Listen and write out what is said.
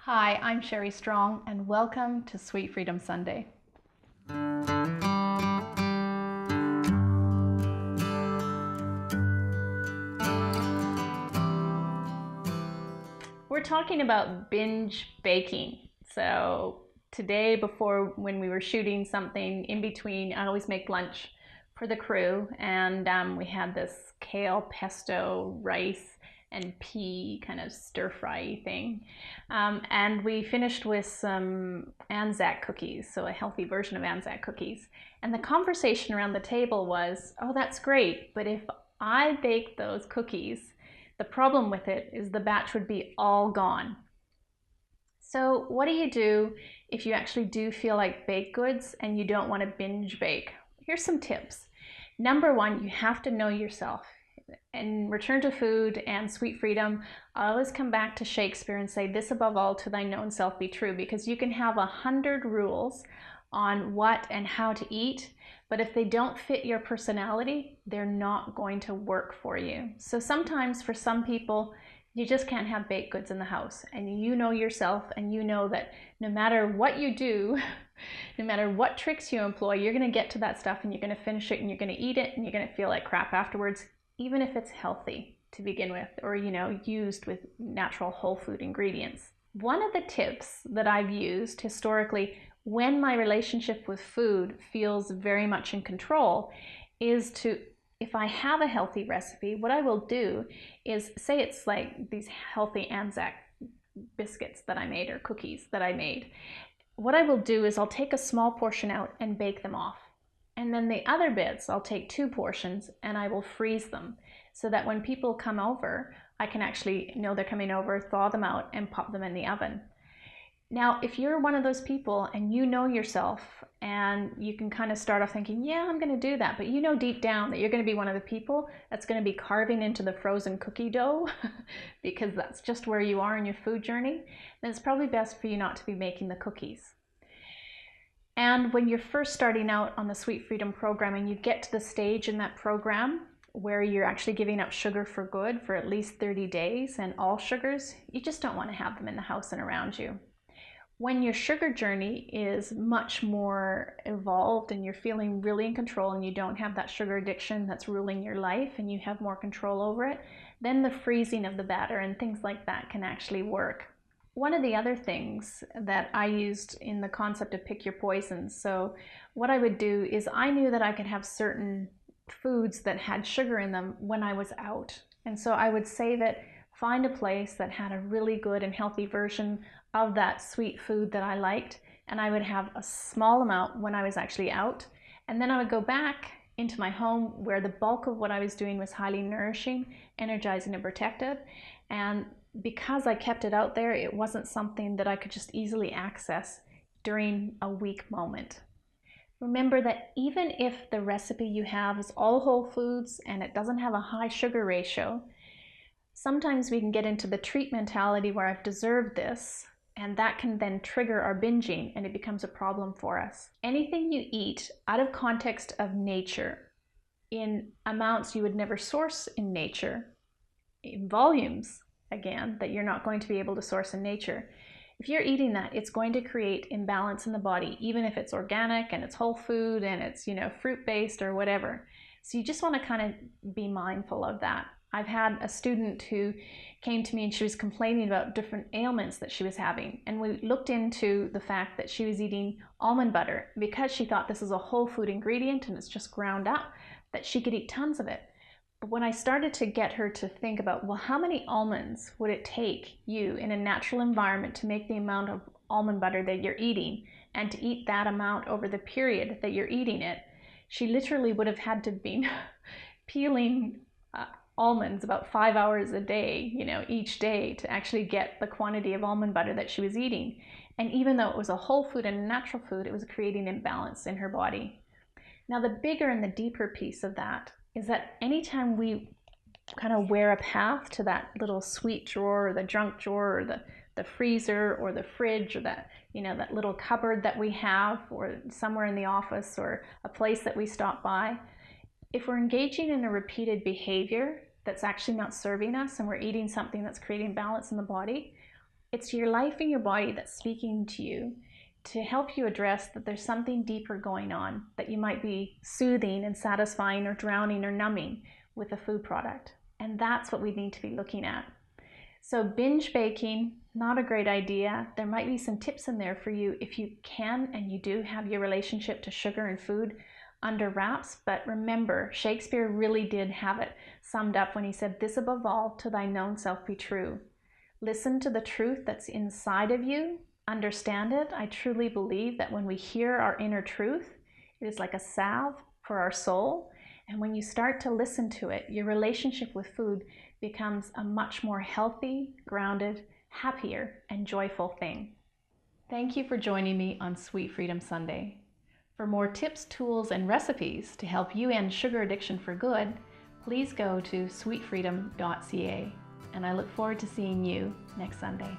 Hi, I'm Sherry Strong, and welcome to Sweet Freedom Sunday. We're talking about binge baking. So today, when we were shooting something in between, I always make lunch for the crew, and we had this kale pesto rice and pea kind of stir fry thing. And we finished with some Anzac cookies, so a healthy version of Anzac cookies. And the conversation around the table was, oh, that's great, but if I baked those cookies, the problem with it is the batch would be all gone. So what do you do if you actually do feel like baked goods and you don't want to binge bake? Here's some tips. Number one, you have to know yourself. In Return to Food and Sweet Freedom, I always come back to Shakespeare and say, this above all to thy known self be true, because you can have 100 rules on what and how to eat, but if they don't fit your personality, they're not going to work for you. So sometimes for some people, you just can't have baked goods in the house, and you know yourself, and you know that no matter what you do, no matter what tricks you employ, you're going to get to that stuff and you're going to finish it and you're going to eat it and you're going to feel like crap afterwards, even if it's healthy to begin with, or used with natural whole food ingredients. One of the tips that I've used historically when my relationship with food feels very much in control is to, if I have a healthy recipe, what I will do is, say it's like these healthy Anzac biscuits that I made or cookies that I made. What I will do is I'll take a small portion out and bake them off. And then the other bits, I'll take 2 portions and I will freeze them so that when people come over, I can actually know they're coming over, thaw them out and pop them in the oven. Now, if you're one of those people and you know yourself and you can kind of start off thinking, yeah, I'm going to do that, but you know deep down that you're going to be one of the people that's going to be carving into the frozen cookie dough because that's just where you are in your food journey, then it's probably best for you not to be making the cookies. And when you're first starting out on the Sweet Freedom program and you get to the stage in that program where you're actually giving up sugar for good for at least 30 days and all sugars, you just don't want to have them in the house and around you. When your sugar journey is much more evolved and you're feeling really in control and you don't have that sugar addiction that's ruling your life and you have more control over it, then the freezing of the batter and things like that can actually work. One of the other things that I used in the concept of pick your poisons, so what I would do is I knew that I could have certain foods that had sugar in them when I was out. And so I would say that find a place that had a really good and healthy version of that sweet food that I liked, and I would have a small amount when I was actually out, and then I would go back into my home where the bulk of what I was doing was highly nourishing, energizing, and protective. And because I kept it out there, it wasn't something that I could just easily access during a weak moment. Remember that even if the recipe you have is all whole foods and it doesn't have a high sugar ratio, sometimes we can get into the treat mentality where I've deserved this, and that can then trigger our binging and it becomes a problem for us. Anything you eat out of context of nature, in amounts you would never source in nature, in volumes, again, that you're not going to be able to source in nature, if you're eating that, it's going to create imbalance in the body, even if it's organic and it's whole food and it's, fruit-based or whatever. So you just want to kind of be mindful of that. I've had a student who came to me and she was complaining about different ailments that she was having. And we looked into the fact that she was eating almond butter because she thought this is a whole food ingredient and it's just ground up, that she could eat tons of it. But when I started to get her to think about, well, how many almonds would it take you in a natural environment to make the amount of almond butter that you're eating and to eat that amount over the period that you're eating it, she literally would have had to be peeling almonds about 5 hours a day, each day to actually get the quantity of almond butter that she was eating. And even though it was a whole food and a natural food, it was creating imbalance in her body. Now, the bigger and the deeper piece of that is that anytime we kind of wear a path to that little sweet drawer or the junk drawer or the freezer or the fridge or that, that little cupboard that we have or somewhere in the office or a place that we stop by, if we're engaging in a repeated behavior that's actually not serving us and we're eating something that's creating balance in the body, It's your life and your body that's speaking to you to help you address that there's something deeper going on, that you might be soothing and satisfying or drowning or numbing with a food product. And that's what we need to be looking at. So binge baking, not a great idea. There might be some tips in there for you if you can and you do have your relationship to sugar and food under wraps. But remember, Shakespeare really did have it summed up when he said, "This above all, to thy known self be true." Listen to the truth that's inside of you. Understand it. I truly believe that when we hear our inner truth, it is like a salve for our soul. And when you start to listen to it, your relationship with food becomes a much more healthy, grounded, happier, and joyful thing. Thank you for joining me on Sweet Freedom Sunday. For more tips, tools, and recipes to help you end sugar addiction for good, please go to sweetfreedom.ca. And I look forward to seeing you next Sunday.